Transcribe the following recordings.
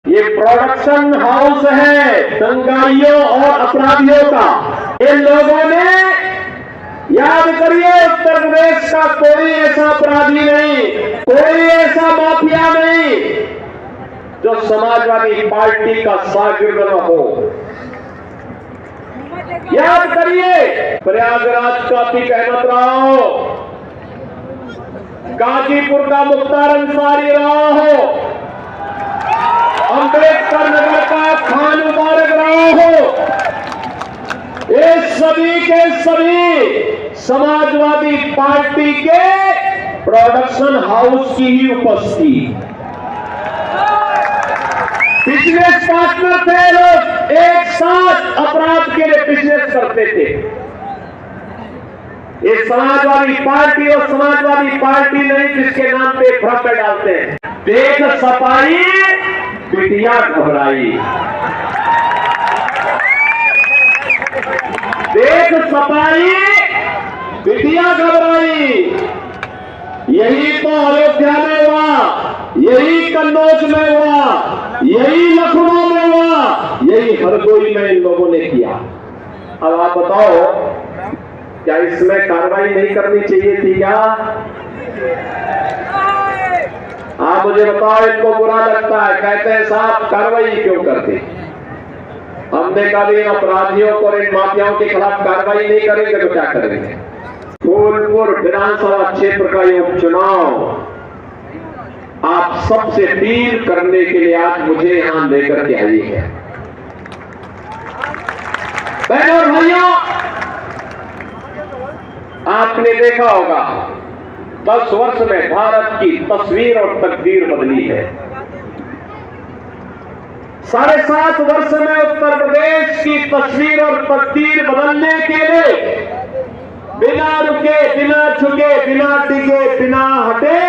ये production house है दंगाइयों और अपराधियों का। इन लोगों ने, याद करिए, उत्तर प्रदेश का कोई ऐसा अपराधी नहीं, कोई ऐसा माफिया नहीं जो समाजवादी पार्टी का शागिर्द न हो। याद करिए, प्रयागराज का अतीक अहमद रहा हो, गाजीपुर का मुख्तार अंसारी रहा हो, अम्बेडकर नगर का खान मुबारक रहा हो, ये सभी के सभी समाजवादी पार्टी के प्रोडक्शन हाउस की ही उपस्थिति। बिजनेस पार्टनर थे लोग, एक साथ अपराध के लिए बिजनेस करते थे। ये समाजवादी पार्टी और समाजवादी पार्टी नहीं जिसके नाम पे भ्रम डालते हैं। देख सफाई, बिटिया घबराई। देख सफाई, बिटिया घबराई। यही तो अयोध्या में हुआ, यही कन्नौज में हुआ, यही लखनऊ में हुआ, यही हरदोई में इन लोगों ने किया। अब आप बताओ, क्या इसमें कार्रवाई नहीं करनी चाहिए थी क्या? आप मुझे बताओ, इनको बुरा लगता है, कहते हैं साहब कार्रवाई क्यों करते? हमने कभी इन अपराधियों को और इन माफियाओं के खिलाफ कार्रवाई नहीं करेंगे तो क्या करेंगे? फूलपुर विधानसभा क्षेत्र का ये उपचुनाव आप सबसे अपील करने के लिए आज मुझे यहां लेकर के आई है। बहनों और भाइयों, आपने देखा होगा 10 वर्ष में भारत की तस्वीर और तकदीर बदली है। 7.5 वर्ष में उत्तर प्रदेश की तस्वीर और तकदीर बदलने के लिए बिना रुके, बिना झुके, बिना टिके, बिना हटे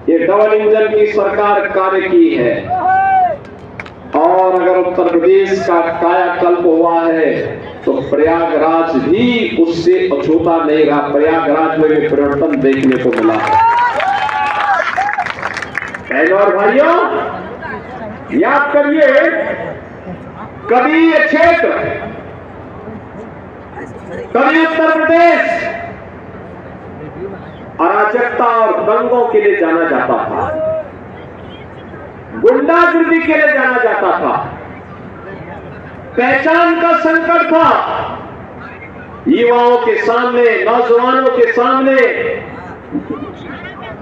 ये डबल इंजन की सरकार कार्य की है। और अगर उत्तर प्रदेश का कायाकल्प हुआ है तो प्रयागराज भी उससे अछूता नहीं रहा। प्रयागराज में भी परिवर्तन देखने को मिला है। बहनों और भाइयों, याद करिए, कभी ये क्षेत्र, कभी उत्तर प्रदेश अराजकता और दंगों के लिए जाना जाता था, गुंडागर्दी के लिए जाना जाता था, पहचान का संकट था। युवाओं के सामने, नौजवानों के सामने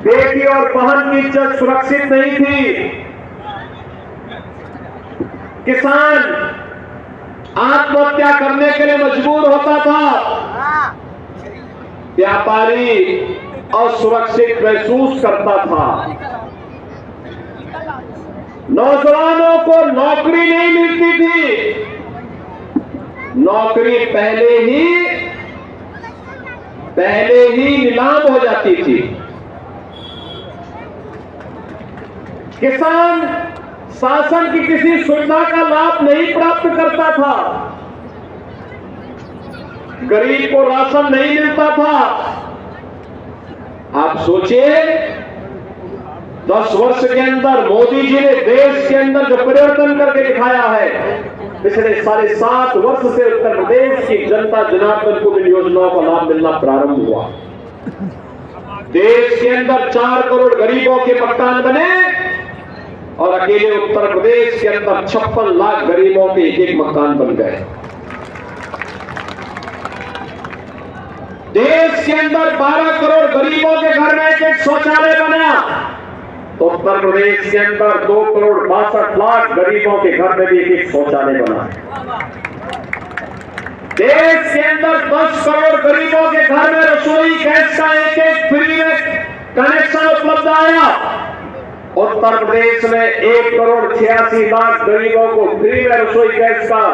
बेटी और बहन की इज्जत सुरक्षित नहीं थी। किसान आत्महत्या करने के लिए मजबूर होता था, व्यापारी असुरक्षित महसूस करता था, नौजवानों को नौकरी नहीं मिलती थी, नौकरी पहले ही नीलाम हो जाती थी। किसान शासन की किसी सुविधा का लाभ नहीं प्राप्त करता था, गरीब को राशन नहीं मिलता था। आप सोचिए, 10 वर्ष के अंदर मोदी जी ने देश के अंदर जो परिवर्तन करके दिखाया है, पिछले 7.5 वर्ष से उत्तर प्रदेश की जनता जनार्दन को इन योजनाओं का लाभ मिलना प्रारंभ हुआ। देश के अंदर 4 करोड़ गरीबों के मकान बने और अकेले उत्तर प्रदेश के अंदर 56 लाख गरीबों के एक मकान बन गए। देश के अंदर 12 करोड़ गरीबों के घर में एक शौचालय बना, तो उत्तर प्रदेश के अंदर 2 करोड़ 62 लाख गरीबों के घर में भी एक शौचालय बना। देश के अंदर 10 करोड़ गरीबों के घर में रसोई गैस का एक फ्री में कनेक्शन उपलब्ध आया। उत्तर प्रदेश में 1 करोड़ 86 लाख गरीबों को फ्री में रसोई गैस का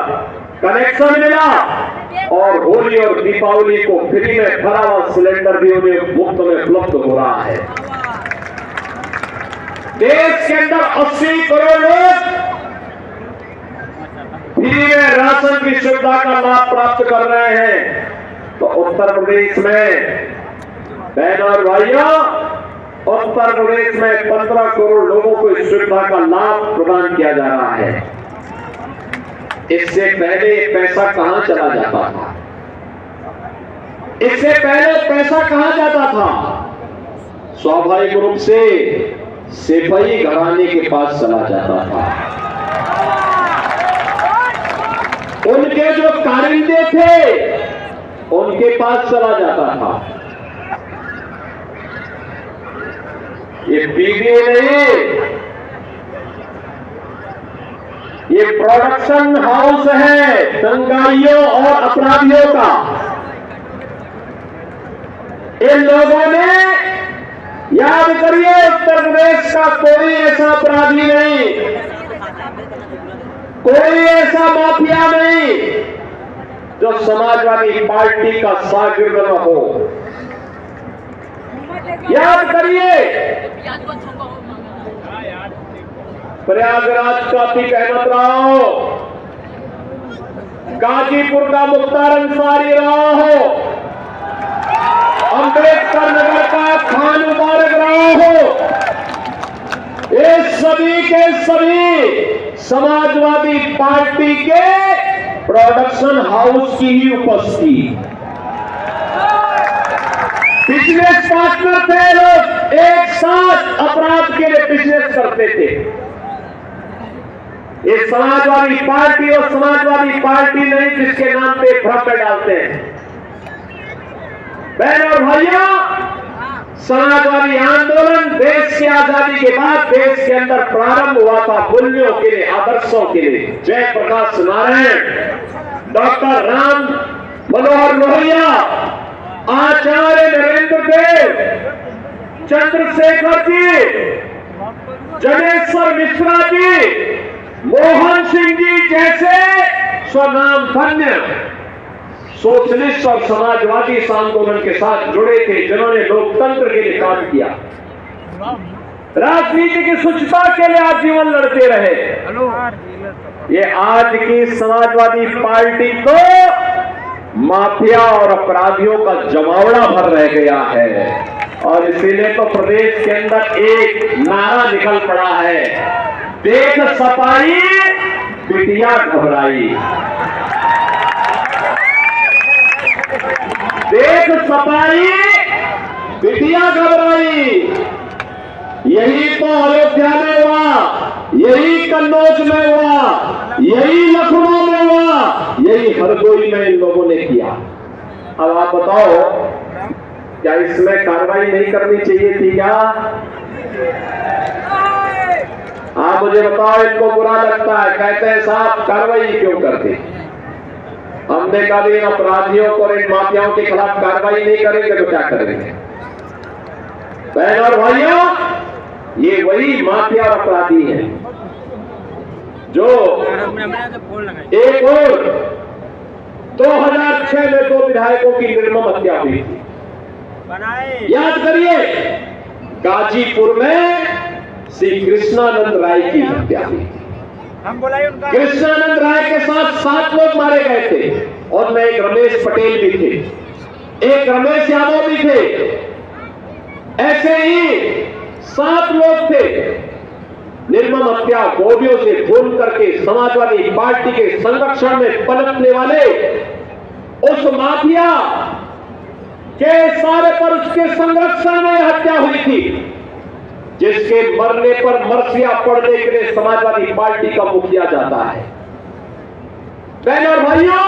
कनेक्शन मिला और होली और दीपावली को फ्री में भरा हुआ सिलेंडर भी उन्हें मुफ्त में उपलब्ध हो रहा है। देश के अंदर 80 करोड़ लोग फ्री में राशन की सुविधा का लाभ प्राप्त कर रहे हैं। तो उत्तर प्रदेश में, बहनों और भाइयों, उत्तर प्रदेश में 15 करोड़ लोगों को इस सुविधा का लाभ प्रदान किया जा रहा है। इससे पहले पैसा कहां चला जाता था? इससे पहले पैसा कहां जाता था? स्वाभाविक रूप से सिपाही घराने के पास चला जाता था। उनके जो कारिंदे थे उनके पास चला जाता था। ये पीवीए नहीं, ये प्रोडक्शन हाउस है दंगाइयों और अपराधियों का। इन लोगों ने, याद करिए, उत्तर प्रदेश का कोई ऐसा अपराधी नहीं, कोई ऐसा माफिया नहीं जो समाजवादी पार्टी का शागिर्द न हो। याद करिए, प्रयागराज का अतीक अहमद रहा हो, गाजीपुर का मुख्तार अंसारी रहा हो, अम्बेडकर नगर का खान मुबारक रहा हो, ये सभी के सभी समाजवादी पार्टी के प्रोडक्शन हाउस की ही उपस्थिति। बिजनेस पार्टनर थे लोग, एक साथ अपराध के लिए बिजनेस करते थे। ये समाजवादी पार्टी और समाजवादी पार्टी नहीं जिसके नाम पे भ्रम डालते हैं। बहन और भाइयों, समाजवादी आंदोलन देश की आजादी के बाद देश के अंदर प्रारंभ हुआ था मूल्यों के लिए, आदर्शों के लिए। जयप्रकाश नारायण, डॉक्टर राम मनोहर लोहिया, आचार्य नरेंद्र देव, चंद्रशेखर जी, जनेश्वर मिश्रा जी, मोहन सिंह जी जैसे स्वनाम धन्य सोशलिस्ट और समाजवादी इस आंदोलन के साथ जुड़े थे, जिन्होंने लोकतंत्र के लिए काम किया, राजनीति की स्वच्छता के लिए आजीवन लड़ते रहे। ये आज की समाजवादी पार्टी तो माफिया और अपराधियों का जमावड़ा भर रह गया है, और इसीलिए तो प्रदेश के अंदर एक नारा निकल पड़ा है, देख सपाई बिटिया घबराई। देख सपाई बिटिया घबराई। यही तो अयोध्या में हुआ, यही कन्नौज में हुआ, यही लखनऊ में हुआ, यही हरदोई में इन लोगों ने किया। अब आप बताओ, क्या इसमें कार्रवाई नहीं करनी चाहिए थी क्या? आप मुझे बताओ, इनको बुरा लगता है, कहते हैं साहब कार्रवाई क्यों करते? हमने कहा इन अपराधियों और इन माफियाओं के खिलाफ कार्रवाई नहीं करेंगे तो क्या करेंगे? बहन और भाइयों, ये वही माफिया और अपराधी हैं जो एक और 2006 में 2 विधायकों की निर्मम हत्या हुई थी। याद करिए, गाजीपुर में श्री कृष्णानंद राय की हत्या हुई थी। कृष्णानंद राय के साथ 7 लोग मारे गए थे, और में एक रमेश पटेल भी थे, एक रमेश यादव भी थे। ऐसे ही 7 लोग थे। निर्मम हत्या गोलियों से खून करके समाजवादी पार्टी के संरक्षण में पनपने वाले उस माफिया के सारे पर उसके संरक्षण में हत्या हुई थी, जिसके मरने पर मरसिया पड़ने के लिए समाजवादी पार्टी का मुखिया जाता है। बहन और भाइयों,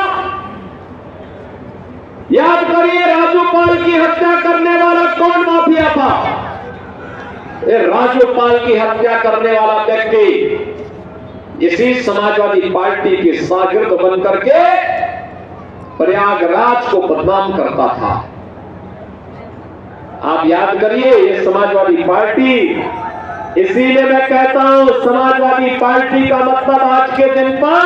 याद करिए, राजूपाल की हत्या करने वाला कौन माफिया था? राजूपाल की हत्या करने वाला व्यक्ति इसी समाजवादी पार्टी के शागिर्द बनकर के प्रयागराज को बदनाम करता था। आप याद करिए, ये समाजवादी पार्टी, इसीलिए मैं कहता हूं, समाजवादी पार्टी का मतलब आज के दिन पर,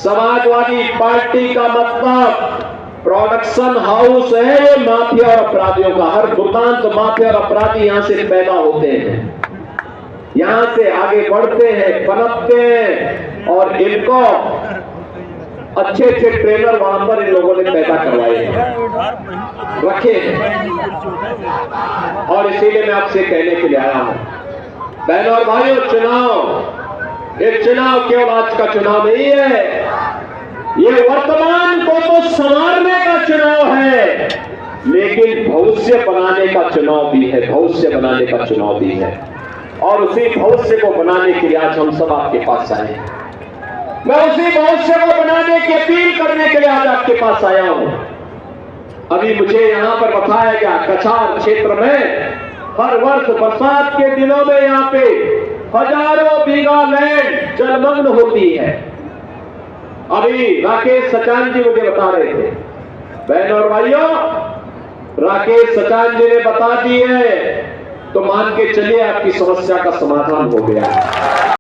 समाजवादी पार्टी का मतलब प्रोडक्शन हाउस है माफिया और अपराधियों का। हर दुकान तो माफिया और अपराधी यहां से पैदा होते हैं, यहां से आगे बढ़ते हैं, पनपते हैं, और इनको अच्छे अच्छे ट्रेनर वहां पर इन लोगों ने पैदा करवाए हैं, रखे हैं। और इसीलिए मैं आपसे कहने के लिए आया हूं, बहनों और भाइयों, चुनाव, ये चुनाव केवल आज का चुनाव नहीं है, ये वर्तमान को तो संवारने का चुनाव है, लेकिन भविष्य बनाने का चुनाव भी है, भविष्य बनाने का चुनाव भी है। और उसी भविष्य को बनाने के लिए आज हम सब आपके पास आए हैं। मैं उसी भविष्य को बनाने की अपील करने के लिए आज आपके पास आया हूं। अभी मुझे यहां पर बताया गया, कछार क्षेत्र में हर वर्ष बरसात के दिनों में यहां पे हजारों बीघा लैंड जलमग्न होती है। अभी राकेश सचान जी मुझे बता रहे थे, बहनों और भाइयों, राकेश सचान जी ने बता दी है, तो मान के चलिए आपकी समस्या का समाधान हो गया।